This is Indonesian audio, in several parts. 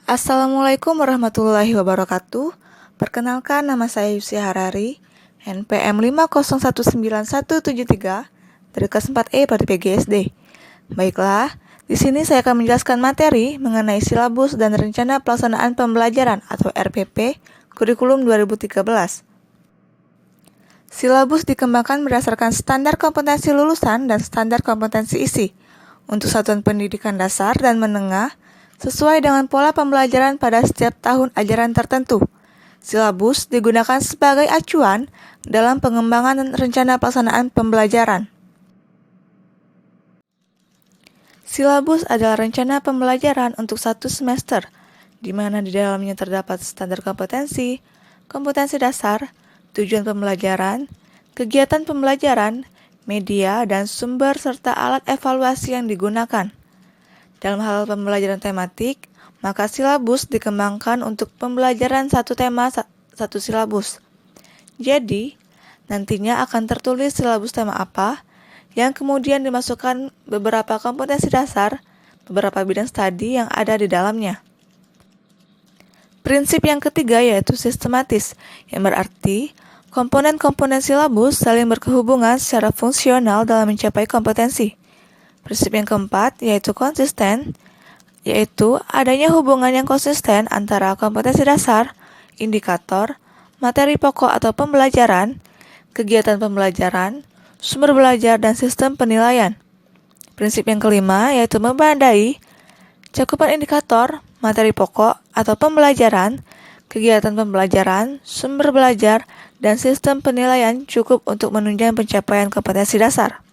Assalamualaikum warahmatullahi wabarakatuh. Perkenalkan, nama saya Yusi Harari, NPM 5019173 dari kelas 4E Parti PGSD. Baiklah, di sini saya akan menjelaskan materi mengenai silabus dan rencana pelaksanaan pembelajaran atau RPP kurikulum 2013. Silabus dikembangkan berdasarkan standar kompetensi lulusan dan standar kompetensi isi untuk satuan pendidikan dasar dan menengah sesuai dengan pola pembelajaran pada setiap tahun ajaran tertentu. Silabus digunakan sebagai acuan dalam pengembangan dan rencana pelaksanaan pembelajaran. Silabus adalah rencana pembelajaran untuk satu semester, di mana di dalamnya terdapat standar kompetensi, kompetensi dasar, tujuan pembelajaran, kegiatan pembelajaran, media, dan sumber serta alat evaluasi yang digunakan. Dalam hal pembelajaran tematik, maka silabus dikembangkan untuk pembelajaran satu tema satu silabus. Jadi, nantinya akan tertulis silabus tema apa, yang kemudian dimasukkan beberapa kompetensi dasar, beberapa bidang studi yang ada di dalamnya. Prinsip yang ketiga yaitu sistematis, yang berarti komponen-komponen silabus saling berkehubungan secara fungsional dalam mencapai kompetensi. Prinsip yang keempat yaitu konsisten, yaitu adanya hubungan yang konsisten antara kompetensi dasar, indikator, materi pokok atau pembelajaran, kegiatan pembelajaran, sumber belajar, dan sistem penilaian. Prinsip yang kelima yaitu memadai cakupan indikator, materi pokok atau pembelajaran, kegiatan pembelajaran, sumber belajar, dan sistem penilaian cukup untuk menunjang pencapaian kompetensi dasar.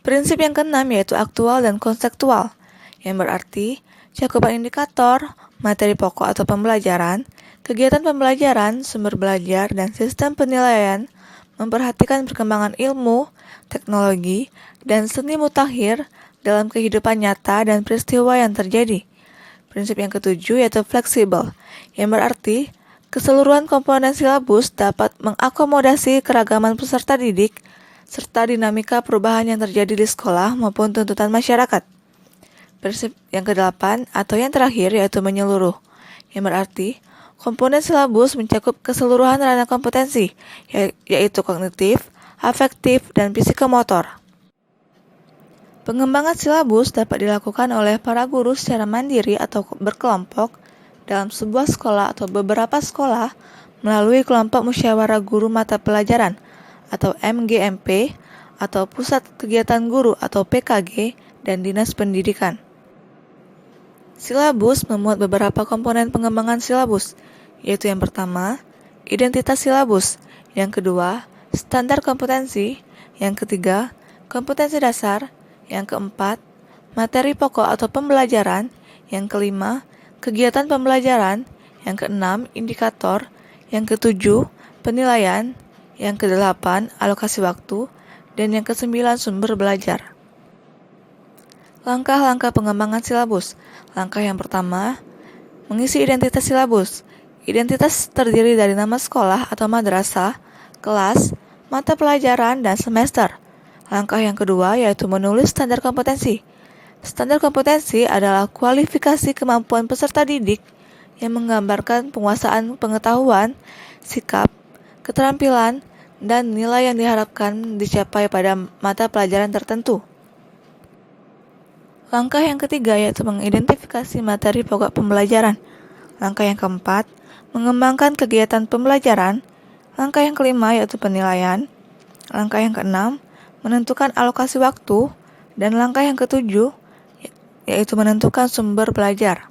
Prinsip yang keenam yaitu aktual dan konseptual, yang berarti cakupan indikator, materi pokok atau pembelajaran, kegiatan pembelajaran, sumber belajar, dan sistem penilaian memperhatikan perkembangan ilmu, teknologi, dan seni mutakhir dalam kehidupan nyata dan peristiwa yang terjadi. Prinsip yang ketujuh yaitu fleksibel, yang berarti keseluruhan komponen silabus dapat mengakomodasi keragaman peserta didik serta dinamika perubahan yang terjadi di sekolah maupun tuntutan masyarakat. Prinsip yang kedelapan atau yang terakhir yaitu menyeluruh, yang berarti komponen silabus mencakup keseluruhan ranah kompetensi, yaitu kognitif, afektif, dan psikomotor. Pengembangan silabus dapat dilakukan oleh para guru secara mandiri atau berkelompok dalam sebuah sekolah atau beberapa sekolah melalui kelompok musyawarah guru mata pelajaran atau MGMP atau Pusat Kegiatan Guru atau PKG dan Dinas Pendidikan. Silabus memuat beberapa komponen pengembangan silabus, yaitu yang pertama, identitas silabus, yang kedua, standar kompetensi, yang ketiga, kompetensi dasar, yang keempat, materi pokok atau pembelajaran, yang kelima, kegiatan pembelajaran, yang keenam, indikator, yang ketujuh, penilaian, yang kedelapan, alokasi waktu, dan yang kesembilan, sumber belajar. Langkah-langkah pengembangan silabus. Langkah yang pertama, mengisi identitas silabus. Identitas terdiri dari nama sekolah atau madrasah, kelas, mata pelajaran, dan semester. Langkah yang kedua yaitu menulis standar kompetensi. Standar kompetensi adalah kualifikasi kemampuan peserta didik yang menggambarkan penguasaan pengetahuan, sikap, keterampilan, dan nilai yang diharapkan dicapai pada mata pelajaran tertentu. Langkah yang ketiga yaitu mengidentifikasi materi pokok pembelajaran. Langkah yang keempat, mengembangkan kegiatan pembelajaran. Langkah yang kelima yaitu penilaian. Langkah yang keenam, menentukan alokasi waktu. Dan langkah yang ketujuh yaitu menentukan sumber belajar.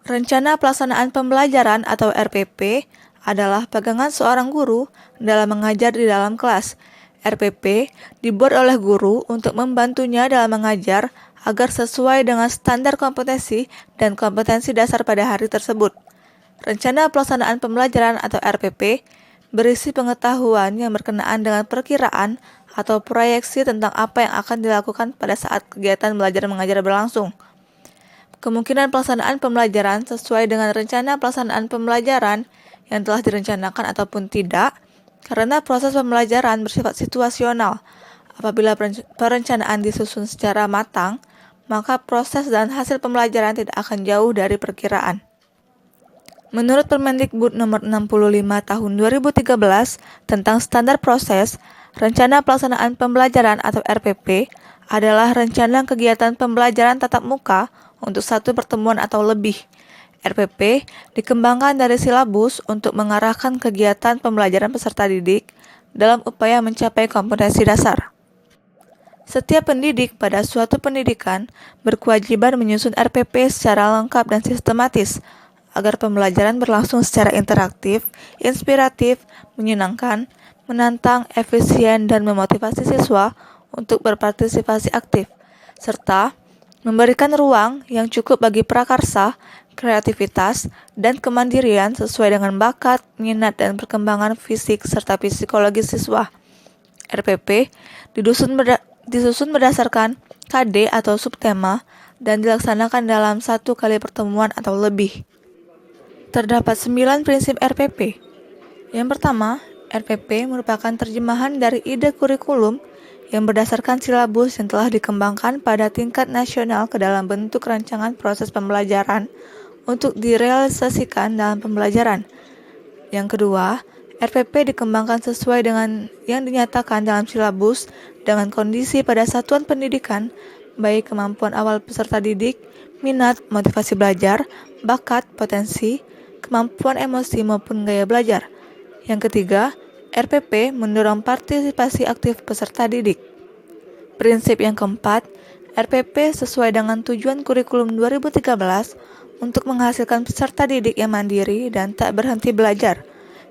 Rencana pelaksanaan pembelajaran atau RPP adalah pegangan seorang guru dalam mengajar di dalam kelas. RPP dibuat oleh guru untuk membantunya dalam mengajar agar sesuai dengan standar kompetensi dan kompetensi dasar pada hari tersebut. Rencana pelaksanaan pembelajaran atau RPP berisi pengetahuan yang berkenaan dengan perkiraan atau proyeksi tentang apa yang akan dilakukan pada saat kegiatan belajar mengajar berlangsung. Kemungkinan pelaksanaan pembelajaran sesuai dengan rencana pelaksanaan pembelajaran yang telah direncanakan ataupun tidak, karena proses pembelajaran bersifat situasional. Apabila perencanaan disusun secara matang, maka proses dan hasil pembelajaran tidak akan jauh dari perkiraan. Menurut Permendikbud nomor 65 tahun 2013 tentang standar proses, rencana pelaksanaan pembelajaran atau RPP adalah rencana kegiatan pembelajaran tatap muka untuk satu pertemuan atau lebih. RPP dikembangkan dari silabus untuk mengarahkan kegiatan pembelajaran peserta didik dalam upaya mencapai kompetensi dasar. Setiap pendidik pada suatu pendidikan berkewajiban menyusun RPP secara lengkap dan sistematis agar pembelajaran berlangsung secara interaktif, inspiratif, menyenangkan, menantang, efisien, dan memotivasi siswa untuk berpartisipasi aktif, serta memberikan ruang yang cukup bagi prakarsa, kreativitas, dan kemandirian sesuai dengan bakat, minat, dan perkembangan fisik serta psikologi siswa. RPP disusun berdasarkan KD atau subtema dan dilaksanakan dalam 1 kali pertemuan atau lebih. Terdapat 9 prinsip RPP. Yang pertama, RPP merupakan terjemahan dari ide kurikulum yang berdasarkan silabus yang telah dikembangkan pada tingkat nasional ke dalam bentuk rancangan proses pembelajaran untuk direalisasikan dalam pembelajaran. Yang kedua, RPP dikembangkan sesuai dengan yang dinyatakan dalam silabus dengan kondisi pada satuan pendidikan, baik kemampuan awal peserta didik, minat, motivasi belajar, bakat, potensi, kemampuan emosi maupun gaya belajar. Yang ketiga, RPP mendorong partisipasi aktif peserta didik. Prinsip yang keempat, RPP sesuai dengan tujuan kurikulum 2013 untuk menghasilkan peserta didik yang mandiri dan tak berhenti belajar.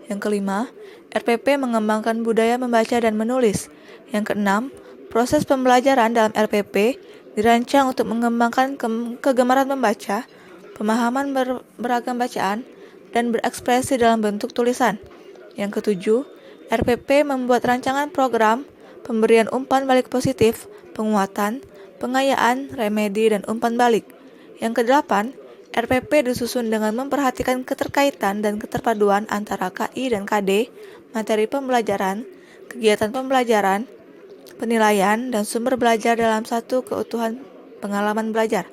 Yang kelima, RPP mengembangkan budaya membaca dan menulis. Yang keenam, proses pembelajaran dalam RPP dirancang untuk mengembangkan kegemaran membaca, pemahaman beragam bacaan, dan berekspresi dalam bentuk tulisan. Yang ketujuh, RPP membuat rancangan program, pemberian umpan balik positif, penguatan, pengayaan, remedi, dan umpan balik. Yang kedelapan, RPP disusun dengan memperhatikan keterkaitan dan keterpaduan antara KI dan KD, materi pembelajaran, kegiatan pembelajaran, penilaian, dan sumber belajar dalam satu keutuhan pengalaman belajar.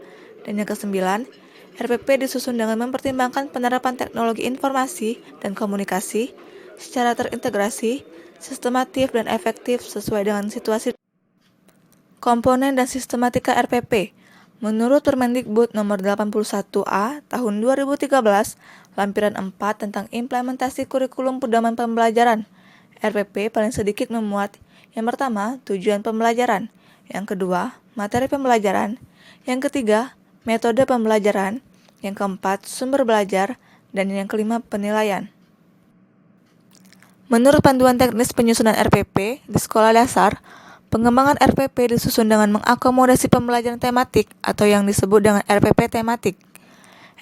Dan yang kesembilan, RPP disusun dengan mempertimbangkan penerapan teknologi informasi dan komunikasi secara terintegrasi, sistematif, dan efektif sesuai dengan situasi. Komponen dan sistematika RPP. Menurut Permendikbud nomor 81A tahun 2013, lampiran 4 tentang implementasi kurikulum pedoman pembelajaran, RPP paling sedikit memuat yang pertama, tujuan pembelajaran, yang kedua, materi pembelajaran, yang ketiga, metode pembelajaran, yang keempat, sumber belajar, dan yang kelima, penilaian. Menurut panduan teknis penyusunan RPP di sekolah dasar, pengembangan RPP disusun dengan mengakomodasi pembelajaran tematik atau yang disebut dengan RPP tematik.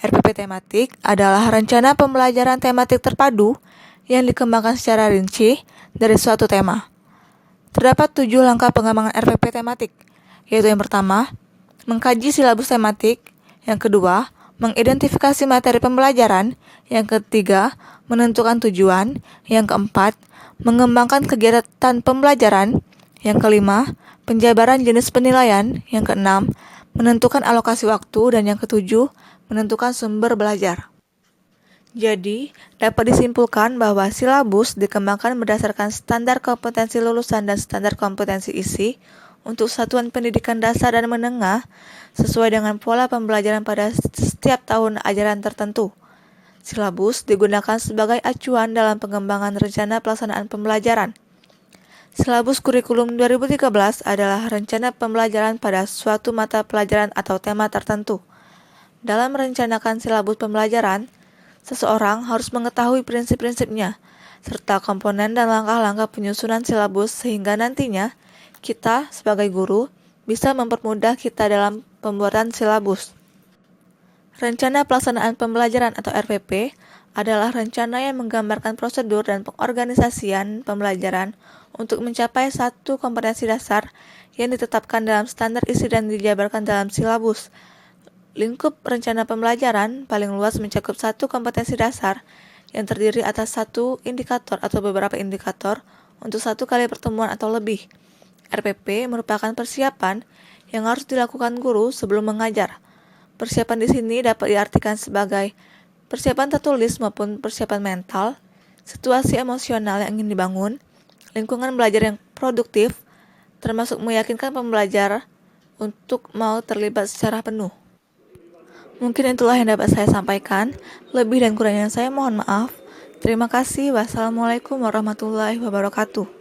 RPP tematik adalah rencana pembelajaran tematik terpadu yang dikembangkan secara rinci dari suatu tema. Terdapat 7 langkah pengembangan RPP tematik, yaitu yang pertama, mengkaji silabus tematik, yang kedua, mengidentifikasi materi pembelajaran, yang ketiga, menentukan tujuan, yang keempat, mengembangkan kegiatan pembelajaran, yang kelima, penjabaran jenis penilaian, yang keenam, menentukan alokasi waktu, dan yang ketujuh, menentukan sumber belajar. Jadi, dapat disimpulkan bahwa silabus dikembangkan berdasarkan standar kompetensi lulusan dan standar kompetensi isi untuk satuan pendidikan dasar dan menengah sesuai dengan pola pembelajaran pada setiap tahun ajaran tertentu. Silabus digunakan sebagai acuan dalam pengembangan rencana pelaksanaan pembelajaran. Silabus kurikulum 2013 adalah rencana pembelajaran pada suatu mata pelajaran atau tema tertentu. Dalam merencanakan silabus pembelajaran, seseorang harus mengetahui prinsip-prinsipnya, serta komponen dan langkah-langkah penyusunan silabus sehingga nantinya kita sebagai guru bisa mempermudah kita dalam pembuatan silabus. Rencana pelaksanaan pembelajaran atau RPP adalah rencana yang menggambarkan prosedur dan pengorganisasian pembelajaran untuk mencapai satu kompetensi dasar yang ditetapkan dalam standar isi dan dijabarkan dalam silabus. Lingkup rencana pembelajaran paling luas mencakup satu kompetensi dasar yang terdiri atas satu indikator atau beberapa indikator untuk satu kali pertemuan atau lebih. RPP merupakan persiapan yang harus dilakukan guru sebelum mengajar. Persiapan di sini dapat diartikan sebagai persiapan tertulis maupun persiapan mental, situasi emosional yang ingin dibangun, lingkungan belajar yang produktif, termasuk meyakinkan pembelajar untuk mau terlibat secara penuh. Mungkin itulah yang dapat saya sampaikan. Lebih dan kurangnya saya mohon maaf. Terima kasih. Wassalamualaikum warahmatullahi wabarakatuh.